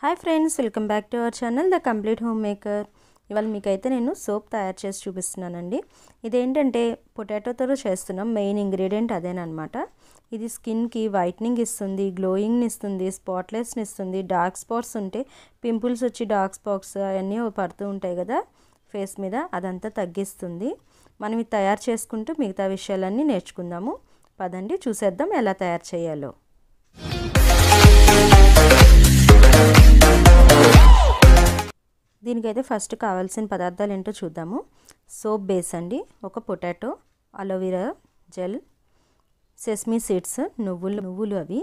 Hi friends, welcome back to our channel the complete home maker. ఇవాళ మీకైతే నేను soap తయారు చేసి చూపిస్తున్నానండి. ఇదేంటంటే పొటాటోతో చేస్తున్నాం, మెయిన్ ఇంగ్రీడియంట్ అదేనమాట. ఇది స్కిన్కి వైట్నింగ్ ఇస్తుంది, గ్లోయింగ్ని ఇస్తుంది, స్పాట్లెస్ని ఇస్తుంది. డార్క్ స్పాట్స్ ఉంటే పింపుల్స్ వచ్చి డార్క్ స్పాట్స్ అవన్నీ పడుతూ ఉంటాయి కదా ఫేస్ మీద, అదంతా తగ్గిస్తుంది. మనం ఇది తయారు చేసుకుంటూ మిగతా విషయాలన్నీ నేర్చుకుందాము. పదండి చూసేద్దాం ఎలా తయారు చేయాలో. దీనికైతే ఫస్ట్ కావాల్సిన పదార్థాలు ఏంటో చూద్దాము. సోప్ బేస్ అండి, ఒక potato, aloe vera gel, sesame seeds, నువ్వులు అవి,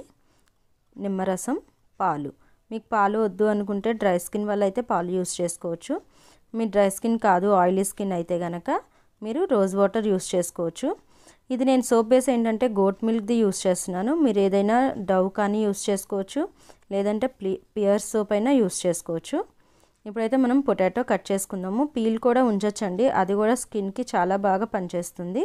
నిమ్మరసం, పాలు. మీకు పాలు వద్దు అనుకుంటే డ్రై స్కిన్ వల్ల అయితే పాలు యూస్ చేసుకోవచ్చు. మీ డ్రై స్కిన్ కాదు, ఆయిలీ స్కిన్ అయితే కనుక మీరు రోజ్ వాటర్ యూస్ చేసుకోవచ్చు. ఇది నేను సోప్ బేస్ ఏంటంటే గోట్ మిల్క్ది యూస్ చేస్తున్నాను. మీరు ఏదైనా డవ్ కానీ యూస్ చేసుకోవచ్చు, లేదంటే పియర్ సోప్ అయినా యూస్ చేసుకోవచ్చు. ఇప్పుడైతే మనం పొటాటో కట్ చేసుకుందాము. పీల్ కూడా ఉంచొచ్చండి, అది కూడా స్కిన్కి చాలా బాగా పనిచేస్తుంది.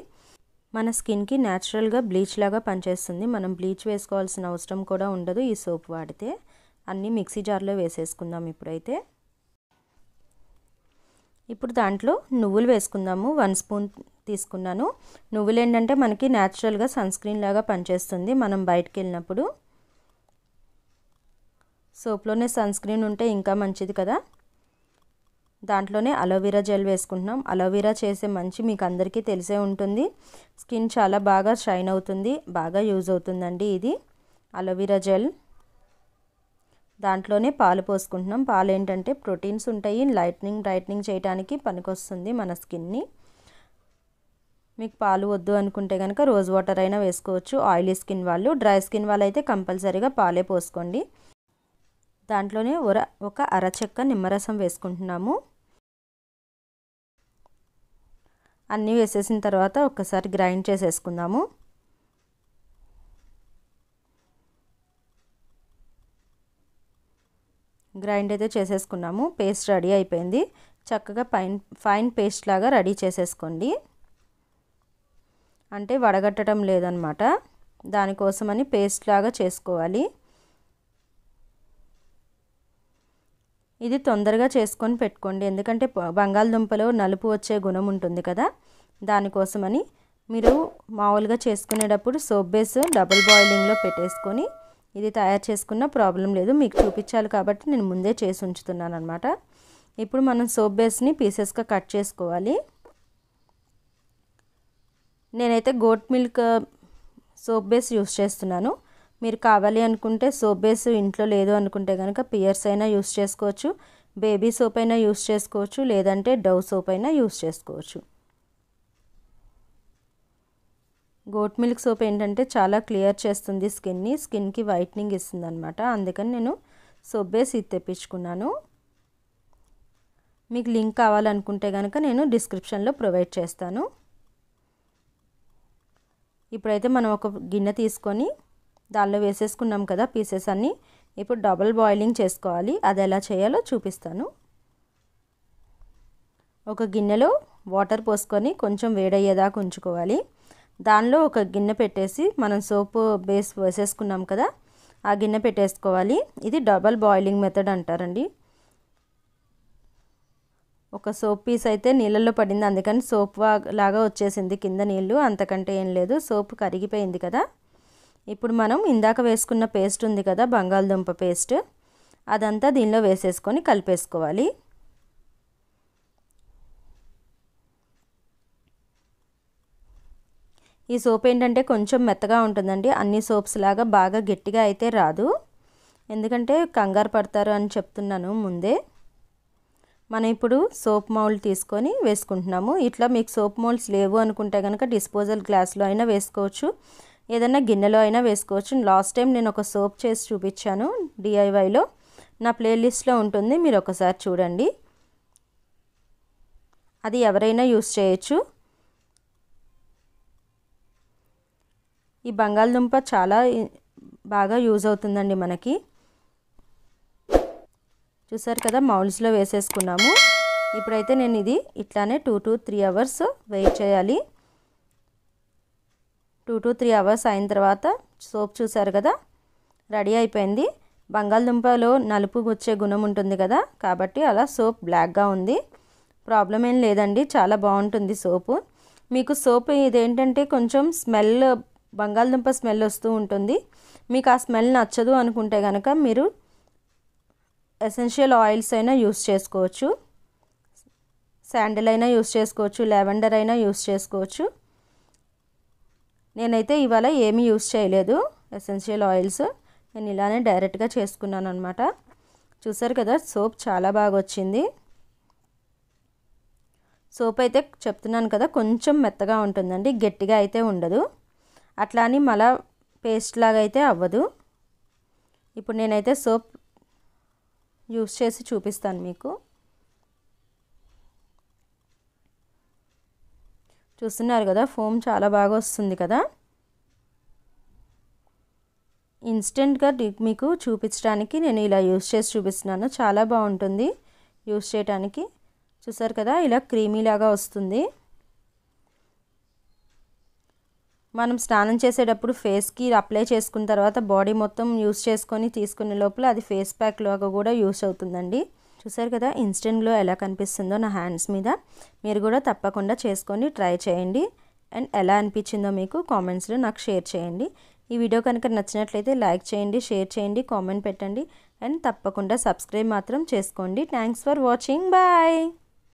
మన స్కిన్కి న్యాచురల్గా బ్లీచ్ లాగా పనిచేస్తుంది. మనం బ్లీచ్ వేసుకోవాల్సిన అవసరం కూడా ఉండదు ఈ సోప్ వాడితే. అన్నీ మిక్సీ జార్లో వేసేసుకుందాం. ఇప్పుడు దాంట్లో నువ్వులు వేసుకుందాము. 1 స్పూన్ తీసుకున్నాను. నువ్వులు ఏంటంటే మనకి న్యాచురల్గా సన్ స్క్రీన్ లాగా పనిచేస్తుంది. మనం బయటకు వెళ్ళినప్పుడు సోప్లోనే సన్ స్క్రీన్ ఉంటే ఇంకా మంచిది కదా. దాంట్లోనే అలోవెరా జెల్ వేసుకుంటున్నాం. అలోవెరా చేసే మంచి మీకు అందరికీ తెలిసే ఉంటుంది. స్కిన్ చాలా బాగా షైన్ అవుతుంది, బాగా యూజ్ అవుతుందండి ఇది అలోవెరా జెల్. దాంట్లోనే పాలు పోసుకుంటున్నాం. పాలు ఏంటంటే ప్రోటీన్స్ ఉంటాయి, బ్రైట్నింగ్ చేయడానికి పనికొస్తుంది మన స్కిన్ని. మీకు పాలు వద్దు అనుకుంటే కనుక రోజ్ వాటర్ అయినా వేసుకోవచ్చు ఆయిలీ స్కిన్ వాళ్ళు. డ్రై స్కిన్ వాళ్ళు అయితే కంపల్సరీగా పాలే పోసుకోండి. దాంట్లోనే ఒక అరచెక్క నిమ్మరసం వేసుకుంటున్నాము. అన్నీ వేసేసిన తర్వాత ఒక్కసారి గ్రైండ్ చేసేసుకుందాము. గ్రైండ్ అయితే చేసేసుకున్నాము. పేస్ట్ రెడీ అయిపోయింది. చక్కగా ఫైన్ పేస్ట్ లాగా రెడీ చేసేసుకోండి. అంటే వడగట్టడం లేదనమాట, దానికోసమని పేస్ట్ లాగా చేసుకోవాలి. ఇది తొందరగా చేసుకొని పెట్టుకోండి, ఎందుకంటే బంగాళదుంపలో నలుపు వచ్చే గుణం ఉంటుంది కదా, దానికోసమని. మీరు మామూలుగా చేసుకునేటప్పుడు సోప్ బేస్ డబుల్ బాయిలింగ్లో పెట్టేసుకొని ఇది తయారు చేసుకున్న ప్రాబ్లం లేదు. మీకు చూపించాలి కాబట్టి నేను ముందే చేసి ఉంచుతున్నాను అనమాట. ఇప్పుడు మనం సోప్ బేస్ని పీసెస్గా కట్ చేసుకోవాలి. నేనైతే goat milk soap base use చేస్తున్నాను. మీరు కావాలి అనుకుంటే సోప్ బేస్ ఇంట్లో లేదు అనుకుంటే కనుక పియర్స్ అయినా యూస్ చేసుకోవచ్చు, బేబీ సోప్ అయినా యూస్ చేసుకోవచ్చు, లేదంటే డవ్ సోప్ అయినా యూస్ చేసుకోవచ్చు. గోట్ మిల్క్ సోప్ ఏంటంటే చాలా క్లియర్ చేస్తుంది స్కిన్కి వైట్నింగ్ ఇస్తుంది అనమాట. అందుకని నేను సోప్ బేస్ ఇది తెప్పించుకున్నాను. మీకు లింక్ కావాలనుకుంటే కనుక నేను డిస్క్రిప్షన్లో ప్రొవైడ్ చేస్తాను. ఇప్పుడైతే మనం ఒక గిన్నె తీసుకొని దానిలో వేసేసుకున్నాం కదా పీసెస్ అన్నీ. ఇప్పుడు డబుల్ బాయిలింగ్ చేసుకోవాలి. అది ఎలా చేయాలో చూపిస్తాను. ఒక గిన్నెలో వాటర్ పోసుకొని కొంచెం వేడయ్యేదాకా ఉంచుకోవాలి. దానిలో ఒక గిన్నె పెట్టేసి మనం సోప్ బేస్ వేసేసుకున్నాం కదా, ఆ గిన్నె పెట్టేసుకోవాలి. ఇది డబుల్ బాయిలింగ్ మెథడ్ అంటారండి. ఒక సోప్ పీస్ అయితే నీళ్ళల్లో పడింది, అందుకని సోప్ లాగా వచ్చేసింది కింద నీళ్ళు, అంతకంటే ఏం లేదు. సోప్ కరిగిపోయింది కదా. ఇప్పుడు మనం ఇందాక వేసుకున్న పేస్ట్ ఉంది కదా, బంగాళదుంప పేస్ట్, అదంతా దీనిలో వేసేసుకొని కలిపేసుకోవాలి. ఈ సోప్ ఏంటంటే కొంచెం మెత్తగా ఉంటుందండి. అన్ని సోప్స్ లాగా బాగా గట్టిగా అయితే రాదు, ఎందుకంటే కంగారు పడతారు అని చెప్తున్నాను ముందే. మనం ఇప్పుడు సోప్ మౌల్డ్ తీసుకొని వేసుకుంటున్నాము. ఇట్లా మీకు సోప్ మౌల్డ్స్ లేవు అనుకుంటే కనుక డిస్పోజల్ గ్లాస్లో అయినా వేసుకోవచ్చు, ఏదైనా గిన్నెలో అయినా వేసుకోవచ్చు. లాస్ట్ టైం నేను ఒక సోప్ చేసి చూపించాను డిఐవైలో, నా ప్లేలిస్ట్లో ఉంటుంది, మీరు ఒకసారి చూడండి. అది ఎవరైనా యూస్ చేయొచ్చు. ఈ బంగాళదుంప చాలా బాగా యూజ్ అవుతుందండి మనకి. చూసారు కదా, మౌల్డ్స్లో వేసేసుకున్నాము. ఇప్పుడైతే నేను ఇది ఇట్లానే 2 to 3 అవర్స్ వెయిట్ చేయాలి. 2 to 3 అవర్స్ అయిన తర్వాత సోప్ చూసారు కదా రెడీ అయిపోయింది. బంగాళదుంపలో నలుపు వచ్చే గుణం ఉంటుంది కదా, కాబట్టి అలా సోప్ బ్లాక్గా ఉంది. ప్రాబ్లం ఏం లేదండి, చాలా బాగుంటుంది సోపు. మీకు సోప్ ఇదేంటంటే కొంచెం స్మెల్, బంగాళదుంప స్మెల్ వస్తూ ఉంటుంది. మీకు ఆ స్మెల్ నచ్చదు అనుకుంటే కనుక మీరు ఎసెన్షియల్ ఆయిల్స్ అయినా యూస్ చేసుకోవచ్చు. శాండిల్ అయినా యూస్ చేసుకోవచ్చు, లావెండర్ అయినా యూస్ చేసుకోవచ్చు. నేనైతే ఇవాళ ఏమీ యూస్ చేయలేదు ఎసెన్షియల్ ఆయిల్స్. నేను ఇలానే డైరెక్ట్గా చేసుకున్నాను అనమాట. చూసారు కదా, సోప్ చాలా బాగా వచ్చింది. సోప్ అయితే చెప్తున్నాను కదా కొంచెం మెత్తగా ఉంటుందండి, గట్టిగా అయితే ఉండదు. అట్లా అని మళ్ళా పేస్ట్ లాగా అయితే అవ్వదు. ఇప్పుడు నేనైతే సోప్ యూస్ చేసి చూపిస్తాను మీకు. చూస్తున్నారు కదా, ఫోమ్ చాలా బాగా వస్తుంది కదా. ఇన్స్టెంట్గా మీకు చూపించడానికి నేను ఇలా యూస్ చేసి చూపిస్తున్నాను. చాలా బాగుంటుంది యూస్ చేయడానికి. చూసారు కదా, ఇలా క్రీమీ లాగా వస్తుంది. మనం స్నానం చేసేటప్పుడు ఫేస్కి అప్లై చేసుకున్న తర్వాత బాడీ మొత్తం యూస్ చేసుకొని తీసుకునే లోపల అది ఫేస్ ప్యాక్ లాగా కూడా యూస్ అవుతుందండి. చూసారు కదా ఇన్స్టెంట్ గ్లో ఎలా కనిపిస్తుందో నా హ్యాండ్స్ మీద. మీరు కూడా తప్పకుండా చేసుకొని ట్రై చేయండి. అండ్ ఎలా అనిపించిందో మీకు కామెంట్స్లో నాకు షేర్ చేయండి. ఈ వీడియో కనుక నచ్చినట్లయితే లైక్ చేయండి, షేర్ చేయండి, కామెంట్ పెట్టండి. అండ్ తప్పకుండా సబ్స్క్రైబ్ మాత్రం చేసుకోండి. Thanks for watching. బాయ్.